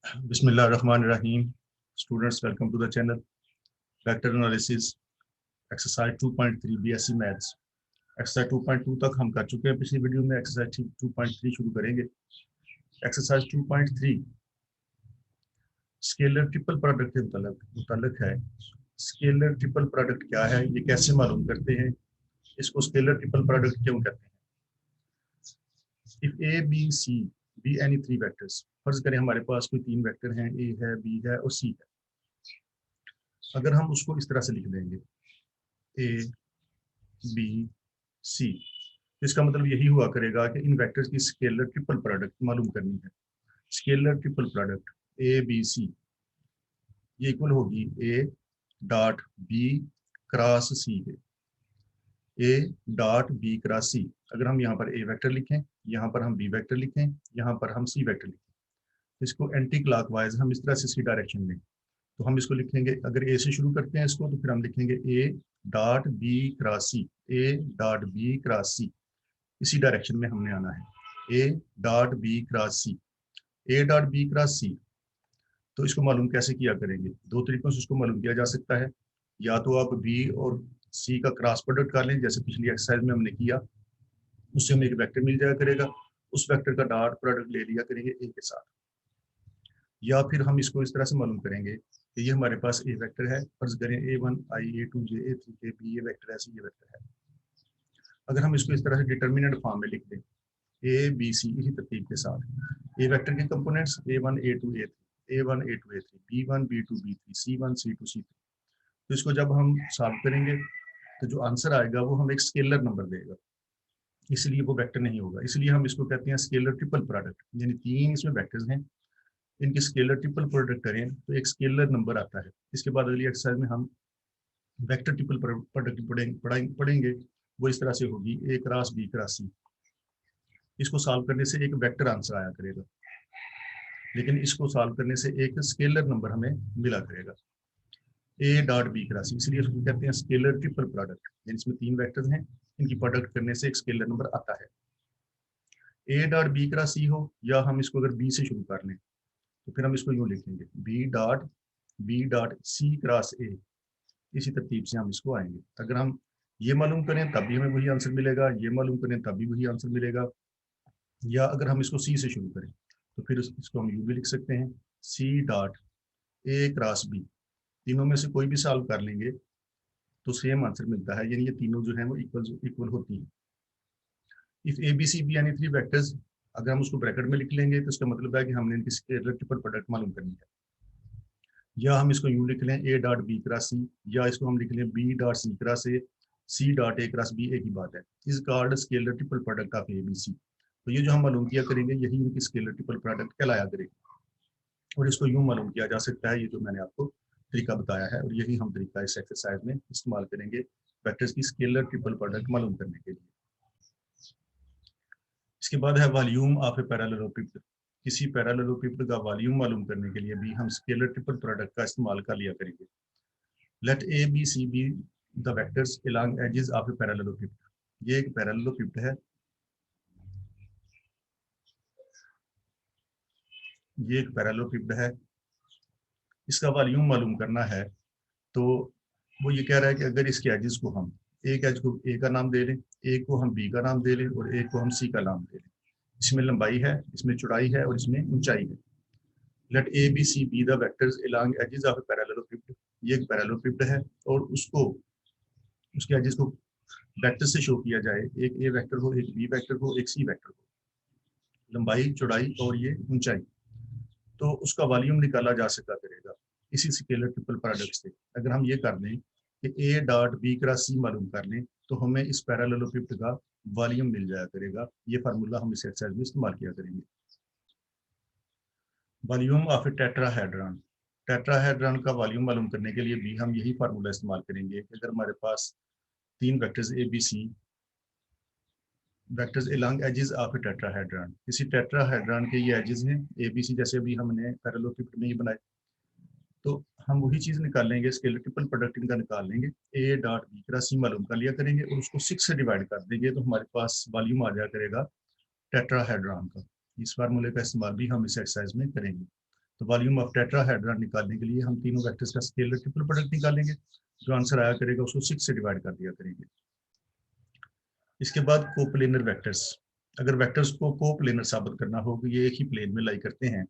बिस्मिल्लाहिर्रहमानिर्रहीम। Students, welcome to the channel. Vector analysis exercise 2.3 BSc maths. Exercise 2.2 तक हम कर चुके हैं। पिछली वीडियो में एक्सरसाइज 2.3 शुरू करेंगे। एक्सरसाइज 2.3 स्केलर ट्रिपल प्रोडक्ट के मुताल्लिक है। स्केलर ट्रिपल प्रोडक्ट क्या है, ये कैसे मालूम करते हैं, इसको स्केलर ट्रिपल प्रोडक्ट क्यों कहते हैं। If A B C be any three vectors, फर्ज करें हमारे पास कोई तीन वेक्टर हैं, ए है, बी है और सी है। अगर हम उसको इस तरह से लिख देंगे ए बी सी, इसका मतलब यही हुआ करेगा कि इन वेक्टर्स की स्केलर ट्रिपल प्रोडक्ट मालूम करनी है। Scalar triple product A B C ये इक्वल होगी A dot B cross C के। A dot B cross C, अगर हम यहाँ पर ए वेक्टर लिखें, यहाँ पर हम बी वेक्टर लिखें, यहाँ पर हम सी वेक्टर लिखें, इसको एंटी क्लॉकवाइज हम इस तरह से सी डायरेक्शन में, तो हम इसको लिखेंगे, अगर ए से शुरू करते हैं इसको, तो फिर हम लिखेंगे A dot B cross C, A dot B cross C, इसी डायरेक्शन में हमने आना है। A dot B cross C, A dot B cross C. तो इसको मालूम कैसे किया करेंगे, दो तरीकों से इसको मालूम किया जा सकता है। या तो आप बी और सी का क्रॉस प्रोडक्ट कर लें, जैसे पिछली एक्सरसाइज में हमने किया, उससे हमें एक वेक्टर मिल जाया करेगा, उस वेक्टर का डॉट प्रोडक्ट ले लिया करेंगे ए के साथ। या फिर हम इसको इस तरह से मालूम करेंगे कि ये हमारे पास ए वेक्टर है, फर्ज करें A1 I A2 J A3 K B, ये वेक्टर है, ये वेक्टर है। अगर हम इसको इस तरह से डिटर्मिनेंट फॉर्म में लिख दें, ए बी सी इसी तरतीब के साथ, ए वेक्टर के components A1 A2 A3, A1 A2 A3, B1 B2 B3, C1 C2 C3, तो इसको जब हम सॉल्व करेंगे तो जो आंसर आएगा वो हमें एक स्केलर नंबर देगा, इसलिए वो वेक्टर नहीं होगा। इसलिए हम इसको कहते हैं स्केलर ट्रिपल प्रोडक्ट, यानी तीन इसमें वेक्टर्स हैं, इनकी स्केलर ट्रिपल प्रोडक्ट करें तो एक स्केलर नंबर आता है। इसके बाद अगली एक्सरसाइज में हम वेक्टर ट्रिपल प्रोडक्ट पढ़ेंगे। वो इस तरह से होगी ए क्रॉस बी क्रॉस सी। इसको सॉल्व करने से एक वेक्टर आंसर आया करेगा, लेकिन इसको सॉल्व करने से एक स्केलर नंबर हमें मिला करेगा, ए डॉट बी क्रॉस सी, इसलिए इसको कहते हैं स्केलर ट्रिपल प्रोडक्ट। यानी इसमें तीन वेक्टर्स हैं, इनकी प्रोडक्ट करने से एक स्केलर नंबर आता है। ए डॉट बी क्रॉस सी हो, या हम इसको अगर बी से शुरू कर लें तो फिर हम इसको यूँ लिखेंगे B dot C cross A, इसी तरतीब से हम इसको आएंगे। अगर हम ये मालूम करें तब भी हमें वही आंसर मिलेगा, ये मालूम करें तब भी वही आंसर मिलेगा। या अगर हम इसको सी से शुरू करें तो फिर इसको हम यू भी लिख सकते हैं, C dot A cross B, तीनों में से कोई भी सॉल्व कर लेंगे तो सेम आंसर मिलता है, यानी ये तीनों जो है वो इक्वल इक्वल होती हैं। If A B C be यानी थ्री वेक्टर्स, अगर हम उसको ब्रैकेट में लिख लेंगे तो इसका मतलब है कि हमने इनकी स्केलर ट्रिपल प्रोडक्ट मालूम करनी है। या हम इसको यूँ लिख लें A dot B cross C, या इसको हम लिख लें B dot C cross A, C dot A cross B, एक ही बात है। Is called scalar triple product of A B C. तो ये जो हम मालूम किया करेंगे यही इनकी स्केलर ट्रिपल प्रोडक्ट कहलाया करेगी। और इसको यूँ मालूम किया जा सकता है, ये जो मैंने आपको तरीका बताया है, और यही हम तरीका इस एक्सरसाइज में इस्तेमाल करेंगे वेक्टर्स की स्केलर ट्रिपल प्रोडक्ट मालूम करने के लिए। इसके बाद है वॉल्यूम ऑफ ए पैरेललोपिड। किसी पैरेललोपिड का वॉल्यूम मालूम करने के लिए भी हम स्केलर ट्रिपल प्रोडक्ट का इस्तेमाल कर लिया करेंगे। Let A B C be the vectors along edges of a parallelepiped। ये एक पैरेललोपिड है, ये एक पैरेललोपिड है, इसका वॉल्यूम मालूम करना है। तो वो ये कह रहा है कि अगर इसके एजेस को हम, एक एज को ए का नाम दे लें, एक को हम बी का नाम दे लें और एक को हम सी का नाम दे लें। इसमें लंबाई है, इसमें चौड़ाई है और इसमें ऊंचाई है। Let A B C be the vectors along edges of a parallelepiped। ये एक पैरेललोपिड है और उसको, उसके एजेस को वेक्टर से शो किया जाए, एक ए वेक्टर हो, एक बी वेक्टर हो, एक सी वेक्टर हो, लंबाई चौड़ाई और ये ऊंचाई, तो उसका वॉल्यूम निकाला जा सका करेगा इसी स्केलर ट्रिपल प्रोडक्ट से। अगर हम ये कर दें कि ए डॉट बी क्रॉस सी मालूम कर लें तो हमें इस पैरेललोपिड का वॉल्यूम मिल जाया करेगा। ये फार्मूला हम इस एक्सरसाइज में इस्तेमाल किया करेंगे। Volume of a tetrahedron, tetrahedron का वॉल्यूम मालूम करने के लिए भी हम यही फार्मूला इस्तेमाल करेंगे कि अगर हमारे पास तीन vectors A B C, vectors along edges of a tetrahedron, किसी टेट्राहेड्रॉन के ये एजेस हैं ए बी सी, जैसे अभी हमने पैरेललोपिड में ही बनाए, तो हम वही चीज़ निकाल लेंगे, स्केलर ट्रिपल प्रोडक्ट इनका निकाल लेंगे, ए डॉट बी क्रॉस सी मालूम कर लिया करेंगे और उसको 6 से डिवाइड कर देंगे, तो हमारे पास वॉल्यूम आ जाया करेगा टेट्राहेड्रॉन का। इस फार्मूले का इस्तेमाल भी हम इस एक्सरसाइज में करेंगे। तो वॉल्यूम ऑफ टेट्राहेड्रॉन निकालने के लिए हम तीनों वेक्टर्स का स्केलर ट्रिपल प्रोडक्ट निकालेंगे, जो आंसर आया करेगा उसको 6 से डिवाइड कर दिया करेंगे। इसके बाद कोप्लेनर वेक्टर्स, अगर वेक्टर्स को कोप्लेनर साबित करना हो कि ये एक ही प्लेन में लाई करते हैं,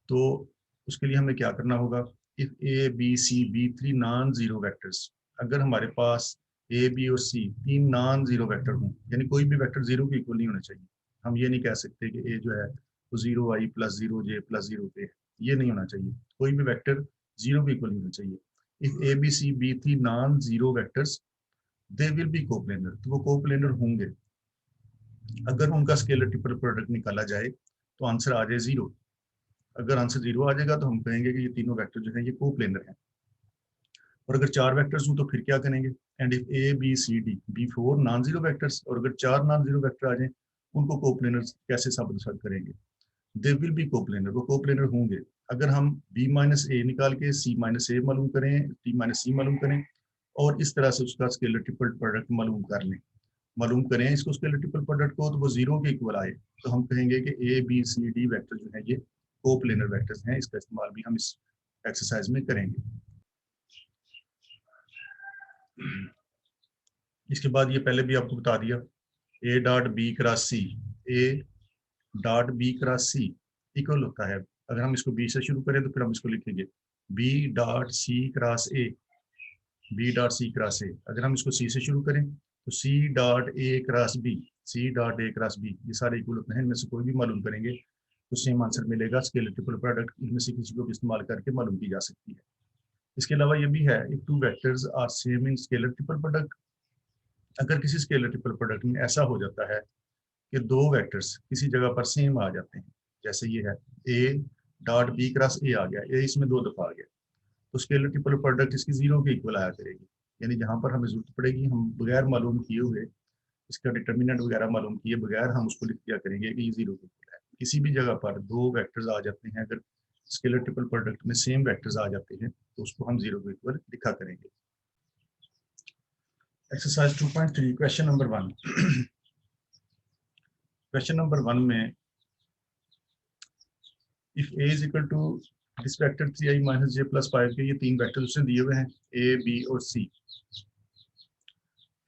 तो उसके लिए हमें क्या करना होगा, if A B C be three non zero vectors, अगर हमारे पास ए बी और सी तीन नॉन जीरो वेक्टर हों, यानी कोई भी वेक्टर जीरो के इक्वल नहीं होना चाहिए, हम ये नहीं कह सकते कि ए जो है वो जीरो आई प्लस जीरो जे प्लस जीरो पे, ये नहीं होना चाहिए, कोई भी वेक्टर जीरो के इक्वल नहीं होना चाहिए। If A B C be three non zero vectors they will be coplanar, तो वो कोप्लेनर होंगे। अगर उनका स्केलर ट्रिपल प्रोडक्ट निकाला जाए तो आंसर आ जाए जीरो। अगर आंसर जीरो आ जाएगा तो हम कहेंगे कि ये तीनों वेक्टर जो है ये कोप्लेनर हैं। और अगर चार वेक्टर्स हों तो फिर क्या करेंगे, and if A B C D be four non zero vectors, और अगर चार नॉन जीरो वेक्टर आ जाए उनको कोप्लेनर कैसे साबित करेंगे, दे विल बी कोप्लेनर, वो कोप्लेनर होंगे। अगर हम बी माइनस ए निकाल के सी माइनस ए मालूम करें, डी माइनस सी मालूम करें, और इस तरह से उसका स्केलर ट्रिपल प्रोडक्ट मालूम करें इसको स्केलर ट्रिपल प्रोडक्ट को, तो वो जीरो के इक्वल आए, तो हम कहेंगे कि A B C D vector जो है ये कोप्लेनर वेक्टर्स हैं। इसका इस्तेमाल भी हम इस एक्सरसाइज में करेंगे। इसके बाद ये पहले भी आपको बता दिया, A dot B cross C, A dot B cross C equal होता है, अगर हम इसको बी से शुरू करें तो फिर हम इसको लिखेंगे B dot C cross A, B dot C cross A. अगर हम इसको सी से शुरू करें तो C dot A cross B, C dot A cross B, ये सारे इक्वल होते हैं, इनमें से कोई भी मालूम करेंगे तो सेम आंसर मिलेगा। स्केलर ट्रिपल प्रोडक्ट इनमें से किसी को भी इस्तेमाल करके मालूम की जा सकती है। इसके अलावा ये भी है, if two vectors are same in scalar triple product, अगर किसी स्केलर ट्रिपल प्रोडक्ट में ऐसा हो जाता है कि दो वेक्टर्स किसी जगह पर सेम आ जाते हैं, जैसे ये है A dot B cross A आ गया, ए इसमें दो दफा आ गया, तो स्केलर ट्रिपल प्रोडक्ट इसकी जीरो के इक्वल आया करेगी। यानी जहां पर हमें जरूरत पड़ेगी हम बगैर मालूम किए हुए इसका डिटर्मिनेंट वगैरह मालूम किए बगैर हम उसको लिख दिया करेंगे कि ये जीरो के इक्वल है। किसी भी जगह पर दो वेक्टर्स आ जाते हैं, अगर स्केलर ट्रिपल प्रोडक्ट में सेम वेक्टर्स आ जाते हैं तो उसको हम जीरो के इक्वल लिखा करेंगे। Exercise 2.3 question number 1। Question number 1 में if A is equal to this vector 3i minus J plus 5 K, ये तीन वेक्टर उसने दिए हुए हैं ए बी और C,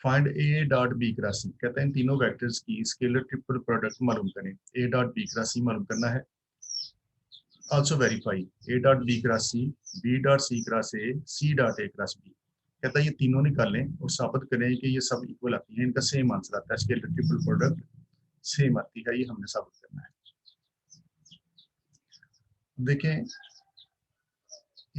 find A dot B cross C, कहते हैं इन तीनों वेक्टर्स की स्केलर ट्रिपल प्रोडक्ट मालूम करें। A dot B cross C मालूम करना है, also verify A dot B cross C, B dot C cross A, C dot A cross B. कहता है ये तीनों निकालें और साबित करें कि ये सब इक्वल आती हैं, इनका सेम आंसर आता है, स्केलर ट्रिपल प्रोडक्ट सेम आती है, ये हमने साबित करना है। देखें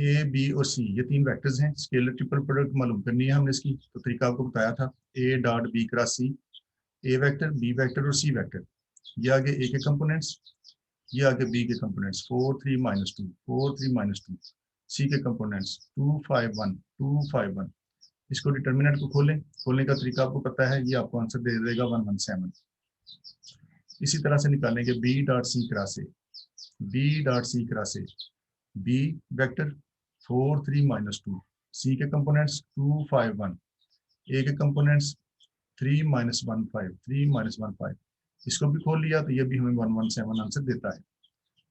ए बी और सी ये तीन वेक्टर्स हैं, स्केलर ट्रिपल प्रोडक्ट मालूम करनी है हमने इसकी, तो तरीका आपको बताया था, A dot B cross C, A vector B vector और सी वेक्टर, ये आगे ए के कंपोनेंट्स, ये आगे बी के कंपोनेंट्स 4 3 माइनस 2 4 3 माइनस 2, सी के कंपोनेंट्स 2 5 1 2 5 1। इसको डिटर्मिनेंट को खोलने का तरीका आपको पता है, ये आपको आंसर दे देगा 117। इसी तरह से निकालेंगे B dot C cross A, B dot C cross A, B vector 4 3 minus 2, C के कंपोनेंट्स 2 5 1, ए के कंपोनेंट्स 3 माइनस 1 5 3 माइनस 1 5। इसको भी खोल लिया तो ये भी हमें 117 आंसर देता है।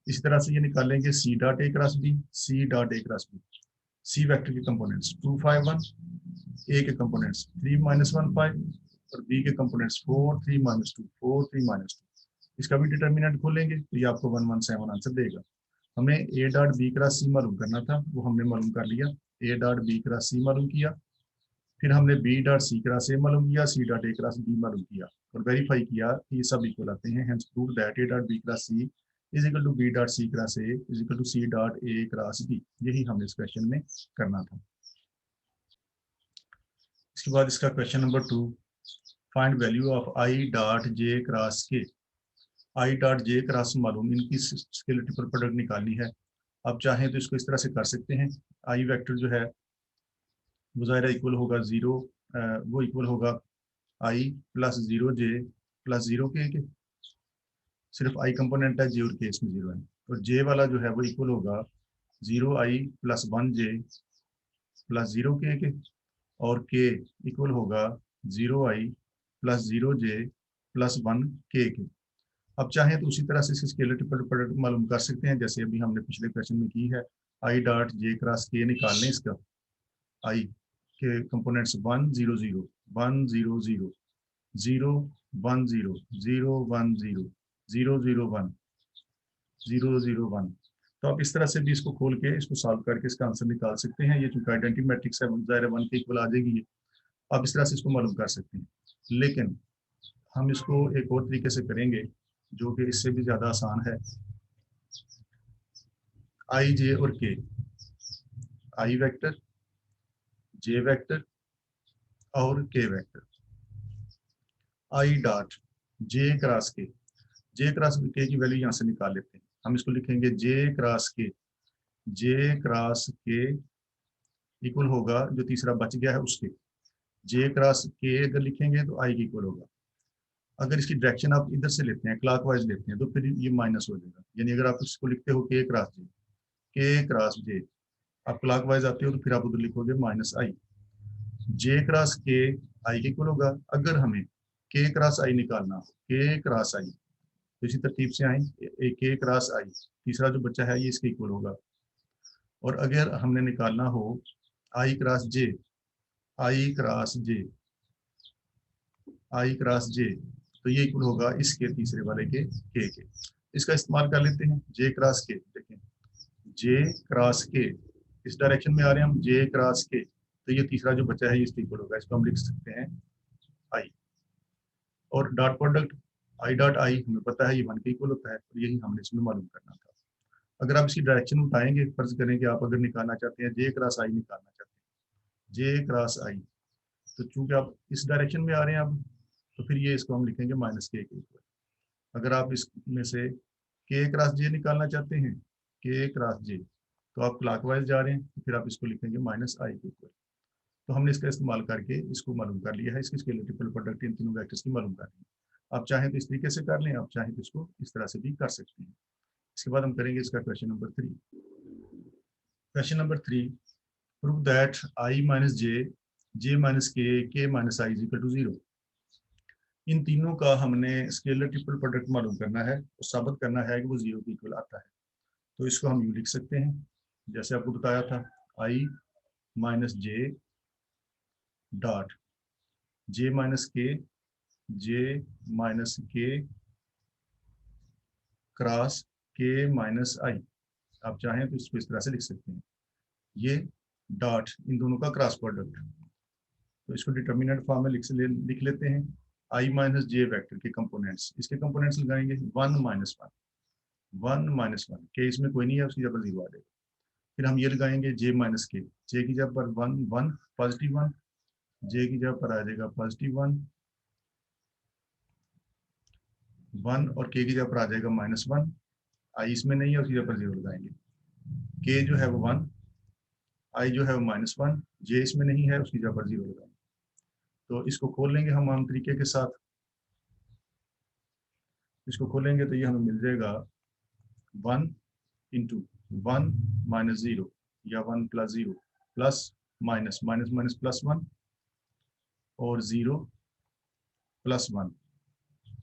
इसी तरह से ये निकालेंगे C dot A cross B, C dot A cross B, C vector के कंपोनेंट्स 2 5 1, ए के कंपोनेंट्स 3 माइनस 1 5, और बी के कंपोनेंट्स 4 3 माइनस 2 4 3 माइनस 2। इसका भी डिटर्मिनेंट खोलेंगे तो ये आपको 117 आंसर देगा। हमें A dot B cross C मालूम करना था, वो हमने मालूम कर लिया, A dot B cross C मालूम किया, फिर हमने B dot C cross A मालूम किया, C dot A cross B मालूम किया, और वेरीफाई किया कि ये सब इक्वल आते हैं, hence prove that A dot B cross C is equal to B dot C cross A is equal to C dot A cross B. यही हमने इस क्वेश्चन में करना था। इसके बाद इसका question number 2, find value of I dot J cross के, आई डॉट जे क्रॉस मालूम, इनकी स्केलर ट्रिपल प्रोडक्ट निकालनी है। आप चाहें तो इसको इस तरह से कर सकते हैं, आई वेक्टर जो है वो ज़ाहिर इक्वल होगा जीरो, वो इक्वल होगा आई प्लस जीरो जे प्लस जीरो के, सिर्फ आई कंपोनेंट है, जे और के इसमें जीरो है, और जे वाला जो है वो इक्वल होगा जीरो आई प्लस 1 जे प्लस जीरो के, और के इक्वल होगा जीरो आई प्लस जीरो जे प्लस 1 के। अब चाहें तो उसी तरह से इसकी स्केलर ट्रिपल प्रोडक्ट मालूम कर सकते हैं, जैसे अभी हमने पिछले क्वेश्चन में की है। आई डॉट जे क्रॉस के निकाल लें इसका, आई के कंपोनेंट्स 1 0 0 1 0 0 0 1 0 0 1 0 0 0 1 0 0 1। तो आप इस तरह से भी इसको खोल के इसको सॉल्व करके इसका आंसर निकाल सकते हैं। ये चूंकि आइडेंटिटी मैट्रिक्स है, ज़ाहिर है 1 के इक्वल आ जाएगी ये। आप इस तरह से इसको मालूम कर सकते हैं, लेकिन हम इसको एक और तरीके से करेंगे जो कि इससे भी ज़्यादा आसान है। आई जे और के, आई वेक्टर, जे वेक्टर और के vector. I dot J cross के, जे क्रॉस के की वैल्यू यहाँ से निकाल लेते हैं। हम इसको लिखेंगे जे क्रॉस के, जे क्रॉस के इक्वल होगा जो तीसरा बच गया है उसके। जे क्रॉस के अगर लिखेंगे तो आई के इक्वल होगा। अगर इसकी डायरेक्शन आप इधर से लेते हैं, क्लॉकवाइज लेते हैं, तो फिर ये माइनस हो जाएगा। यानी अगर आप इसको लिखते हो के क्रॉस जे, के क्रॉस जे, आप क्लॉकवाइज आते हो तो फिर आप उधर लिखोगे माइनस आई। जे क्रॉस के आई के इक्वल होगा। अगर हमें के क्रॉस आई निकालना हो, के क्रॉस आई, तो इसी तरतीब से आए, के क्रॉस आई, तीसरा जो बच्चा है ये इसके इक्वल होगा। और अगर हमने निकालना हो आई क्रॉस जे, आई क्रॉस जे, आई क्रॉस जे, तो ये इक्वल होगा इसके तीसरे वाले के के। इसका इस्तेमाल कर लेते हैं, जे क्रॉस के। देखें, जे क्रॉस के, इस डायरेक्शन में आ रहे हैं हम, जे क्रॉस के, तो ये तीसरा जो बचा है ये इसके इक्वल होगा। इसको हम लिख सकते हैं आई। और dot product I dot I हमें पता है ये 1 के इक्वल होता है, और यही हमने इसमें मालूम करना था। अगर आप इसकी डायरेक्शन उठाएंगे, फर्ज करें कि आप अगर निकालना चाहते हैं जे क्रॉस आई निकालना चाहते हैं, जे क्रॉस आई, तो चूंकि आप इस डायरेक्शन में आ रहे हैं अब, तो फिर ये इसको हम लिखेंगे माइनस के इक्वल। अगर आप इसमें से के क्रॉस जे निकालना चाहते हैं, के क्रॉस जे, तो आप क्लॉकवाइज जा रहे हैं, तो फिर आप इसको लिखेंगे माइनस आई के इक्वल। तो हमने इसका इस्तेमाल करके इसको मालूम कर लिया है, इसकी स्केलर ट्रिपल प्रोडक्ट इन तीनों वेक्टर्स की मालूम कर ली है। आप चाहें तो इस तरीके से कर लें, आप चाहें तो इसको इस तरह से भी कर सकते हैं। इसके बाद हम करेंगे इसका question number 3। Question number 3, prove that I minus J, J minus K minus I is equal to 0। इन तीनों का हमने स्केलर ट्रिपल प्रोडक्ट मालूम करना है और साबित करना है कि वो 0 के इक्वल आता है। तो इसको हम यूँ लिख सकते हैं, जैसे आपको बताया था, I minus J dot J minus K, J minus K cross K minus I. आप चाहें तो इसको इस तरह से लिख सकते हैं, ये डॉट इन दोनों का क्रॉस प्रोडक्ट। तो इसको डिटर्मिनेंट फॉर्म में लिख लेते हैं। आई माइनस जे वेक्टर के कंपोनेंट्स, इसके कंपोनेंट्स लगाएंगे 1 माइनस 1, 1 माइनस 1 के, इसमें कोई नहीं है उसकी जगह 0 आ जाएगा। फिर हम ये लगाएंगे जे माइनस के, जे की जगह पर 1 1 पॉजिटिव 1, जे की जगह पर आ जाएगा पॉजिटिव 1 1, और के की जगह पर आ जाएगा माइनस 1। आई इसमें नहीं है उसकी जगह पर 0 लगाएंगे। के जो है वो 1, आई जो है वो माइनस 1, जे इसमें नहीं है उसकी जगह पर 0 लगाएंगे। तो इसको खोल लेंगे हम आम तरीके के साथ। इसको खोलेंगे तो ये हमें मिल जाएगा 1 इंटू 1 माइनस 0, या 1 plus 0 plus minus minus minus plus 1, और 0 प्लस 1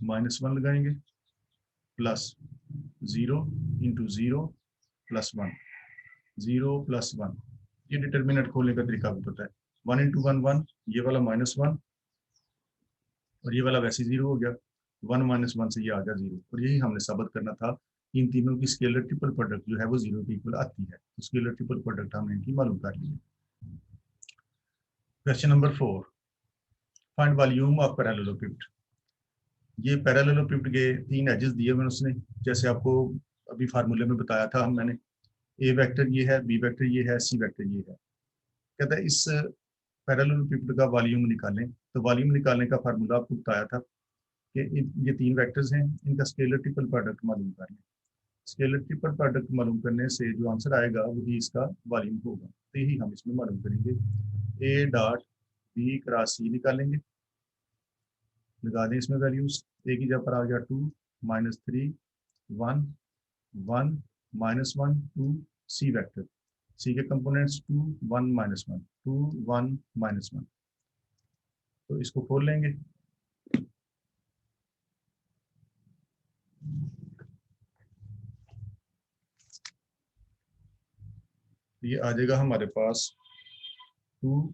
माइनस 1 लगाएंगे, प्लस 0 इंटू 0 प्लस 1, 0 प्लस 1। ये डिटर्मिनेंट खोलने का तरीका भी पता है। 1 इंटू 1 1, ये वाला माइनस 1, और ये वाला वैसे 0 हो गया। 1 माइनस 1 से ये आ गया 0, और यही हमने साबित करना था। इन तीनों की स्केलर ट्रिपल प्रोडक्ट जो है वो 0 के इक्वल आती है। तो स्केलर ट्रिपल प्रोडक्ट हमने इनकी मालूम कर ली है। Question number 4, find volume of parallelepiped. ये पैरेललोपिड के 3 एजेस दिए हुए उसने, जैसे आपको अभी फार्मूले में बताया था मैंने। ए वेक्टर ये है, बी वेक्टर ये है, सी वेक्टर ये है। कहता है इस पैरेललोपिड का वॉल्यूम निकालें। तो वॉल्यूम निकालने का फार्मूला आपको बताया था कि ये 3 वेक्टर्स हैं, इनका स्केलर ट्रिपल प्रोडक्ट मालूम कर लें। स्केलर ट्रिपल प्रोडक्ट मालूम करने से जो आंसर आएगा वही इसका वॉल्यूम होगा। तो यही हम इसमें मालूम करेंगे। ए डॉट बी क्रॉस सी निकालेंगे, लगा दें इसमें वैल्यूज। ए की जगह पर आ गया 2 माइनस 3 1 1 माइनस 1 2, सी वेक्टर, सी के कंपोनेंट्स 2 1 माइनस 1 2 1 माइनस 1। तो इसको खोल लेंगे। ये आ जाएगा हमारे पास 2